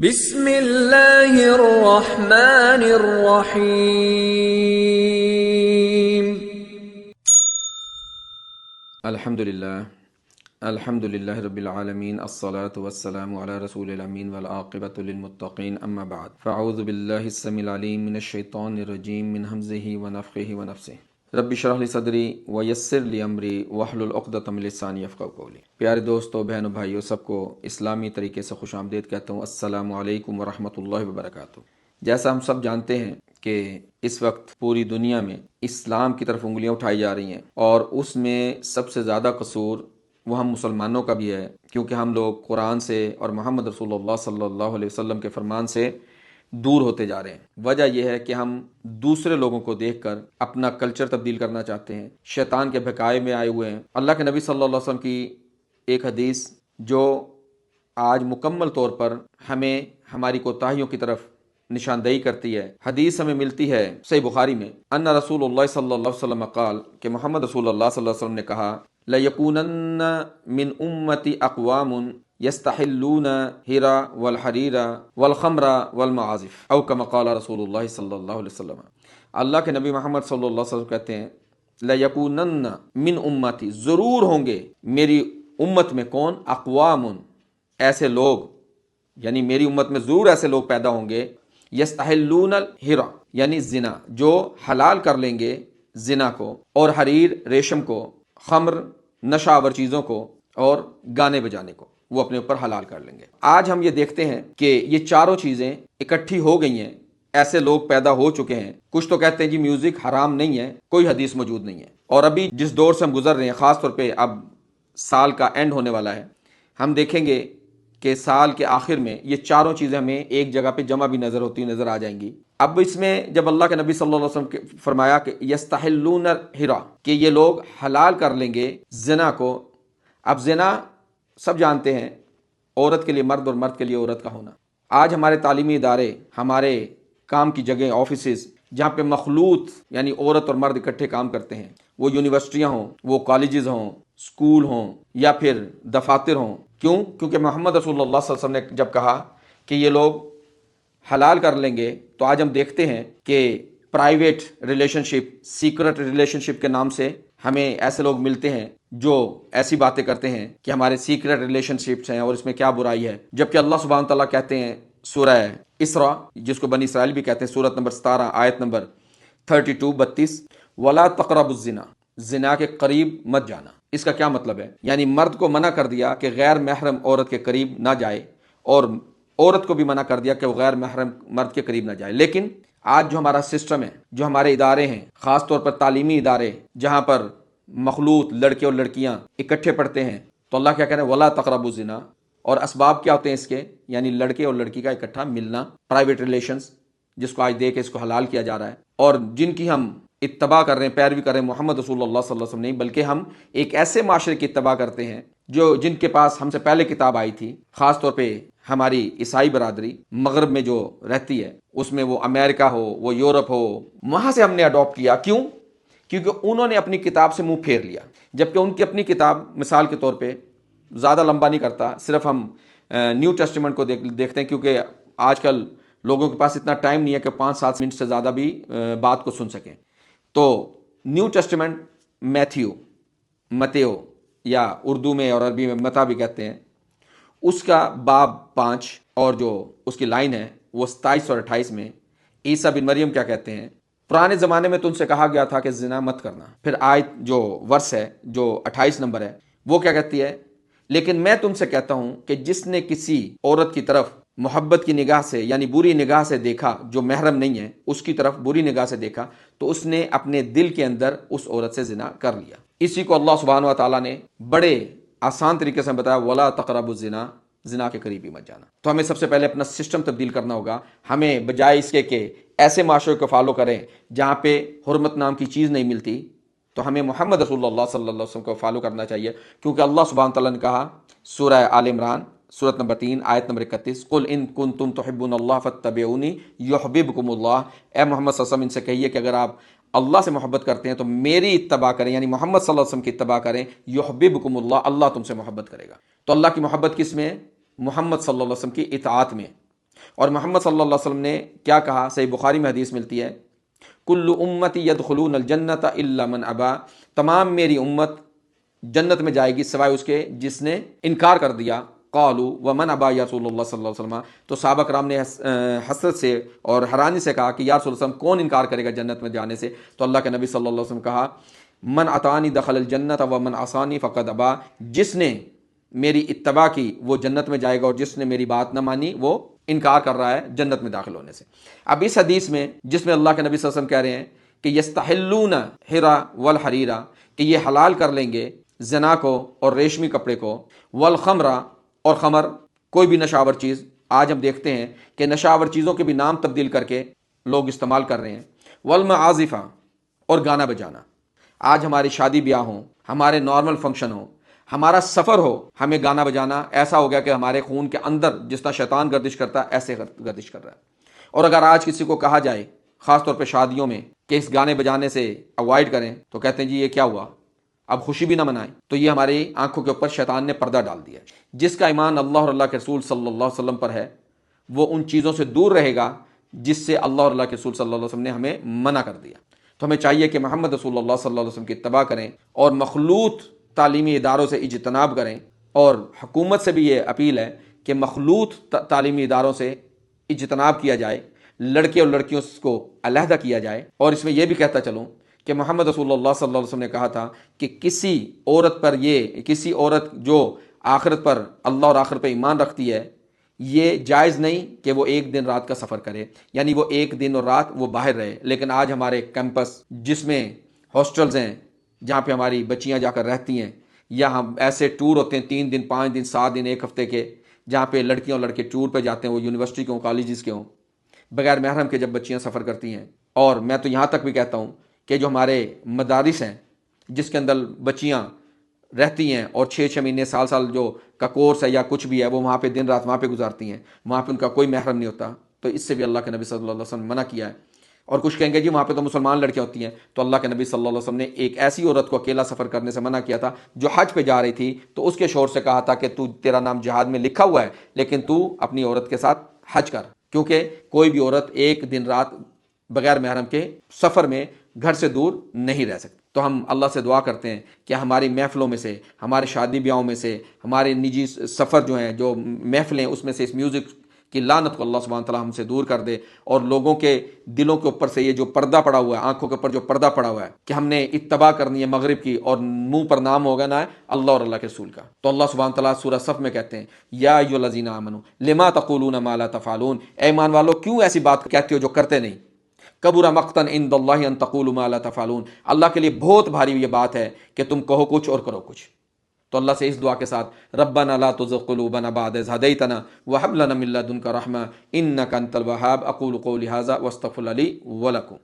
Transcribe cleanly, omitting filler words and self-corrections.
بسم اللہ الرحمن الرحیم۔ الحمدللہ رب العالمین، الصلاة والسلام علی رسول الامین والعاقبۃ للمتقین، اما بعد فاعوذ باللہ السمیع العلیم من الشیطان الرجیم من ھمزہ ونفخہ ونفثہ۔ رب اشرح لی صدری ویسر لی امری واحلل عقدۃ من لسانی یفقہوا قولی۔ پیارے دوستو، بہنوں، بھائیو، سب کو اسلامی طریقے سے خوش آمدید کہتا ہوں۔ السلام علیکم ورحمۃ اللہ وبرکاتہ۔ جیسا ہم سب جانتے ہیں کہ اس وقت پوری دنیا میں اسلام کی طرف انگلیاں اٹھائی جا رہی ہیں، اور اس میں سب سے زیادہ قصور وہ ہم مسلمانوں کا بھی ہے، کیونکہ ہم لوگ قرآن سے اور محمد رسول اللہ صلی اللہ علیہ وسلم کے فرمان سے دور ہوتے جا رہے ہیں۔ وجہ یہ ہے کہ ہم دوسرے لوگوں کو دیکھ کر اپنا کلچر تبدیل کرنا چاہتے ہیں، شیطان کے بہکائے میں آئے ہوئے ہیں۔ اللہ کے نبی صلی اللہ علیہ وسلم کی ایک حدیث جو آج مکمل طور پر ہمیں ہماری کوتاہیوں کی طرف نشاندہی کرتی ہے، حدیث ہمیں ملتی ہے صحیح بخاری میں، ان رسول اللہ صلی اللہ علیہ وسلم قال، کہ محمد رسول اللہ صلی اللہ علیہ وسلم نے کہا، لَيَكُونَنَّ مِنْ أُمَّتِ أَقْوَامٌ يَسْتَحِلُّونَ الْحِرَّ وَالْحَرِيرَ وَالْخَمْرَ وَالْمَعَازِفَ أو كما قال رسول اللہ صلی اللہ علیہ وسلم۔ اللہ کے نبی محمد صلی اللہ علیہ وسلم کہتے ہیں، لَيَكُونَنَّ مِنْ أُمَّتِ، ضرور ہوں گے میری امت میں کون؟ اقوام، ایسے لوگ، یعنی میری امت میں ضرور ایسے لوگ پیدا ہوں گے، یستحلون الحرا، یعنی زنا، جو حلال کر لیں گے زنا کو، اور حریر، ریشم کو، خمر، نشہ آور چیزوں کو، اور گانے بجانے کو وہ اپنے اوپر حلال کر لیں گے۔ آج ہم یہ دیکھتے ہیں کہ یہ چاروں چیزیں اکٹھی ہو گئی ہیں، ایسے لوگ پیدا ہو چکے ہیں۔ کچھ تو کہتے ہیں جی میوزک حرام نہیں ہے، کوئی حدیث موجود نہیں ہے۔ اور ابھی جس دور سے ہم گزر رہے ہیں، خاص طور پہ اب سال کا اینڈ ہونے والا ہے، ہم دیکھیں گے کہ سال کے آخر میں یہ چاروں چیزیں ہمیں ایک جگہ پہ جمع بھی نظر آ جائیں گی۔ اب اس میں جب اللہ کے نبی صلی اللہ علیہ وسلم نے فرمایا کہ یستحلون الحرا، کہ یہ لوگ حلال کر لیں گے زنا کو۔ اب زنا سب جانتے ہیں، عورت کے لیے مرد اور مرد کے لیے عورت کا ہونا۔ آج ہمارے تعلیمی ادارے، ہمارے کام کی جگہ، آفیسز، جہاں پہ مخلوط یعنی عورت اور مرد اکٹھے کام کرتے ہیں، وہ یونیورسٹیاں ہوں، وہ کالجز ہوں، اسکول ہوں، یا پھر دفاتر ہوں۔ کیوں؟ کیونکہ محمد رسول اللہ صلی اللہ علیہ وسلم نے جب کہا کہ یہ لوگ حلال کر لیں گے، تو آج ہم دیکھتے ہیں کہ پرائیویٹ ریلیشن شپ، سیکرٹ ریلیشن شپ کے نام سے ہمیں ایسے لوگ ملتے ہیں جو ایسی باتیں کرتے ہیں کہ ہمارے سیکرٹ ریلیشن شپس ہیں اور اس میں کیا برائی ہے، جبکہ اللہ سبحانہ تعالیٰ کہتے ہیں سورہ اسراء، جس کو بنی اسرائیل بھی کہتے ہیں، سورت نمبر 17 آیت نمبر 32 وَلَا تَقْرَبُوا الزِّنَا، زنا کے قریب مت جانا۔ اس کا کیا مطلب ہے؟ یعنی مرد کو منع کر دیا کہ غیر محرم عورت کے قریب نہ جائے، اور عورت کو بھی منع کر دیا کہ وہ غیر محرم مرد کے قریب نہ جائے۔ لیکن آج جو ہمارا سسٹم ہے، جو ہمارے ادارے ہیں، خاص طور پر تعلیمی ادارے، جہاں پر مخلوط لڑکے اور لڑکیاں اکٹھے پڑھتے ہیں، تو اللہ کیا کہہ رہے ہیں؟ وَلَا تَقْرَبُوا الزِّنَا، اور اسباب کیا ہوتے ہیں اس کے؟ یعنی لڑکے اور لڑکی کا اکٹھا ملنا، پرائیویٹ ریلیشنز، جس کو آج دے کے اس کو حلال کیا جا رہا ہے، اور جن کی ہم اتباع کر رہے ہیں، پیروی کر رہے ہیں، محمد رسول اللہ صلی اللہ علیہ وسلم نہیں، بلکہ ہم ایک ایسے معاشرے کی اتباع کرتے ہیں جن کے پاس ہم سے پہلے کتاب آئی تھی، خاص طور پہ ہماری عیسائی برادری مغرب میں جو رہتی ہے، اس میں وہ امریکہ ہو، وہ یورپ ہو، وہاں سے ہم نے اڈاپٹ کیا۔ کیوں؟ کیونکہ انہوں نے اپنی کتاب سے منہ پھیر لیا، جبکہ ان کی اپنی کتاب، مثال کے طور پہ، زیادہ لمبا نہیں کرتا، صرف ہم نیو ٹیسٹیمنٹ کو دیکھتے ہیں، کیونکہ آج کل لوگوں کے پاس اتنا ٹائم نہیں ہے کہ 5-7 منٹ سے زیادہ بھی بات کو سن سکیں۔ تو نیو ٹیسٹیمنٹ، متیو، یا اردو میں اور عربی میں متا بھی کہتے ہیں، اس کا باب 5 اور جو اس کی لائن ہے وہ 27 اور 28 میں عیسیٰ بن مریم کیا کہتے ہیں؟ پرانے زمانے میں تم سے کہا گیا تھا کہ زنا مت کرنا۔ پھر آیت جو ورس ہے، جو 28 نمبر ہے، وہ کیا کہتی ہے؟ لیکن میں تم سے کہتا ہوں کہ جس نے کسی عورت کی طرف محبت کی نگاہ سے، یعنی بری نگاہ سے دیکھا، جو محرم نہیں ہے، اس کی طرف بری نگاہ سے دیکھا، تو اس نے اپنے دل کے اندر اس عورت سے زنا کر لیا۔ اسی کو اللہ سبحانہ و تعالیٰ نے بڑے آسان طریقے سے بتایا، وَلَا تَقْرَبُوا الزِّنَا، زنا کے قریب ہی مت جانا۔ تو ہمیں سب سے پہلے اپنا سسٹم تبدیل کرنا ہوگا۔ ہمیں بجائے اس کے کہ ایسے معاشرے کو فالو کریں جہاں پہ حرمت نام کی چیز نہیں ملتی، تو ہمیں محمد رسول اللہ صلی اللہ علیہ وسلم کو فالو کرنا چاہیے، کیونکہ اللہ سبحانہ تعالیٰ نے کہا سورہ آل عمران، سورت نمبر 3 آیت نمبر 31، قُلْ إِن كُنتُمْ تُحِبُّونَ اللَّهَ فَاتَّبِعُونِي يُحْبِبْكُمُ اللَّهُ، اے محمد صلی اللہ علیہ وسلم ان سے کہیے کہ اگر آپ اللہ سے محبت کرتے ہیں تو میری اتباع کریں، یعنی محمد صلی اللہ علیہ وسلم کی اتباع کریں، یحببکم اللہ، اللہ تم سے محبت کرے گا۔ تو اللہ کی محبت کس میں ہے؟ محمد صلی اللہ علیہ وسلم کی اطاعت میں۔ اور محمد صلی اللہ علیہ وسلم نے کیا کہا؟ صحیح بخاری میں حدیث ملتی ہے، کل امتی یدخلون الجنت الا من ابا، تمام میری امت جنت میں جائے گی سوائے اس کے جس نے انکار کر دیا۔ قالوا ومن ابا یا رسول اللہ صلی اللہ علیہ وسلم، تو صحابہ کرام نے حسرت سے اور حیرانی سے کہا کہ یا رسول اللہ علیہ وسلم کون انکار کرے گا جنت میں جانے سے؟ تو اللہ کے نبی صلی اللہ علیہ وسلم کہا من اطانی دخل الجنت ومن عصانی فقد ابا، جس نے میری اتباع کی وہ جنت میں جائے گا، اور جس نے میری بات نہ مانی وہ انکار کر رہا ہے جنت میں داخل ہونے سے۔ اب اس حدیث میں جس میں اللہ کے نبی صلی اللہ علیہ وسلم کہہ رہے ہیں کہ یستحلون حرا والحریرا، کہ یہ حلال کر لیں گے زنا کو اور ریشمی کپڑے کو، والخمرا، اور خمر کوئی بھی نشاور چیز۔ آج ہم دیکھتے ہیں کہ نشاور چیزوں کے بھی نام تبدیل کر کے لوگ استعمال کر رہے ہیں، والمعازفہ، اور گانا بجانا۔ آج ہماری شادی بیاہ ہوں، ہمارے نارمل فنکشن ہوں، ہمارا سفر ہو، ہمیں گانا بجانا ایسا ہو گیا کہ ہمارے خون کے اندر جس طرح شیطان گردش کرتا ہے ایسے گردش کر رہا ہے۔ اور اگر آج کسی کو کہا جائے خاص طور پہ شادیوں میں کہ اس گانے بجانے سے اوائڈ کریں، تو کہتے ہیں جی یہ کیا ہوا، اب خوشی بھی نہ منائیں۔ تو یہ ہماری آنکھوں کے اوپر شیطان نے پردہ ڈال دیا ہے۔ جس کا ایمان اللہ اور اللہ کے رسول صلی اللہ علیہ وسلم پر ہے وہ ان چیزوں سے دور رہے گا جس سے اللہ اور اللہ کے رسول صلی اللہ علیہ وسلم نے ہمیں منع کر دیا۔ تو ہمیں چاہیے کہ محمد رسول اللہ صلی اللہ علیہ وسلم کی اتباع کریں اور مخلوط تعلیمی اداروں سے اجتناب کریں، اور حکومت سے بھی یہ اپیل ہے کہ مخلوط تعلیمی اداروں سے اجتناب کیا جائے، لڑکے اور لڑکیوں کو علیحدہ کیا جائے۔ اور اس میں یہ بھی کہتا چلوں کہ محمد رسول اللہ صلی اللہ علیہ وسلم نے کہا تھا کہ کسی عورت جو آخرت پر، اللہ اور آخرت پر ایمان رکھتی ہے، یہ جائز نہیں کہ وہ ایک دن رات کا سفر کرے، یعنی وہ ایک دن اور رات وہ باہر رہے۔ لیکن آج ہمارے کیمپس جس میں ہاسٹلز ہیں جہاں پہ ہماری بچیاں جا کر رہتی ہیں، یا ہم ایسے ٹور ہوتے ہیں 3 دن 5 دن 7 دن 1 ہفتے کے، جہاں پہ لڑکیاں اور لڑکے ٹور پہ جاتے ہیں، وہ یونیورسٹی کے ہوں، کالجز کے ہوں، بغیر محرم کے جب بچیاں سفر کرتی ہیں۔ اور میں تو یہاں تک بھی کہتا ہوں کہ جو ہمارے مدارس ہیں جس کے اندر بچیاں رہتی ہیں اور 6 مہینے سال جو کا کورس ہے یا کچھ بھی ہے، وہ وہاں پہ دن رات وہاں پہ گزارتی ہیں، وہاں پہ ان کا کوئی محرم نہیں ہوتا، تو اس سے بھی اللہ کے نبی صلی اللہ علیہ وسلم نے منع کیا ہے۔ اور کچھ کہیں گے جی وہاں پہ تو مسلمان لڑکیاں ہوتی ہیں، تو اللہ کے نبی صلی اللہ علیہ وسلم نے ایک ایسی عورت کو اکیلا سفر کرنے سے منع کیا تھا جو حج پہ جا رہی تھی، تو اس کے شوہر سے کہا تھا کہ تیرا نام جہاد میں لکھا ہوا ہے لیکن تو اپنی عورت کے ساتھ حج کر، کیونکہ کوئی بھی عورت ایک دن رات بغیر محرم کے سفر میں گھر سے دور نہیں رہ سکتی۔ تو ہم اللہ سے دعا کرتے ہیں کہ ہماری محفلوں میں سے، ہمارے شادی بیاہوں میں سے، ہمارے نجی سفر جو ہیں، جو محفلیں، اس میں سے اس میوزک کی لعنت کو اللہ سبحانہ تعالیٰ ہم سے دور کر دے، اور لوگوں کے دلوں کے اوپر سے یہ جو پردہ پڑا ہوا ہے، آنکھوں کے اوپر جو پردہ پڑا ہوا ہے کہ ہم نے اتباع کرنی ہے مغرب کی اور منہ پر نام ہوگا نہ ہے اللہ اور اللہ کے رسول کا۔ تو اللہ سبحانہ تعالیٰ سورہ صف میں کہتے ہیں یا ایھا الذین آمنوا لما تقولون ما لا تفعلون، اے ایمان والو کیوں ایسی بات کہتے ہو جو کرتے نہیں۔ کبر مقتا عند اللہ ان تقولوا ما لا تفعلون، اللہ کے لیے بہت بھاری یہ بات ہے کہ تم کہو کچھ اور کرو کچھ۔ تو اللہ سے اس دعا کے ساتھ ربنا لا تزغ قلوبنا بعد اذ هديتنا وهب لنا من لدنك رحمة انك انت الوهاب۔ اقول قولي هذا واستغفر لي ولكم۔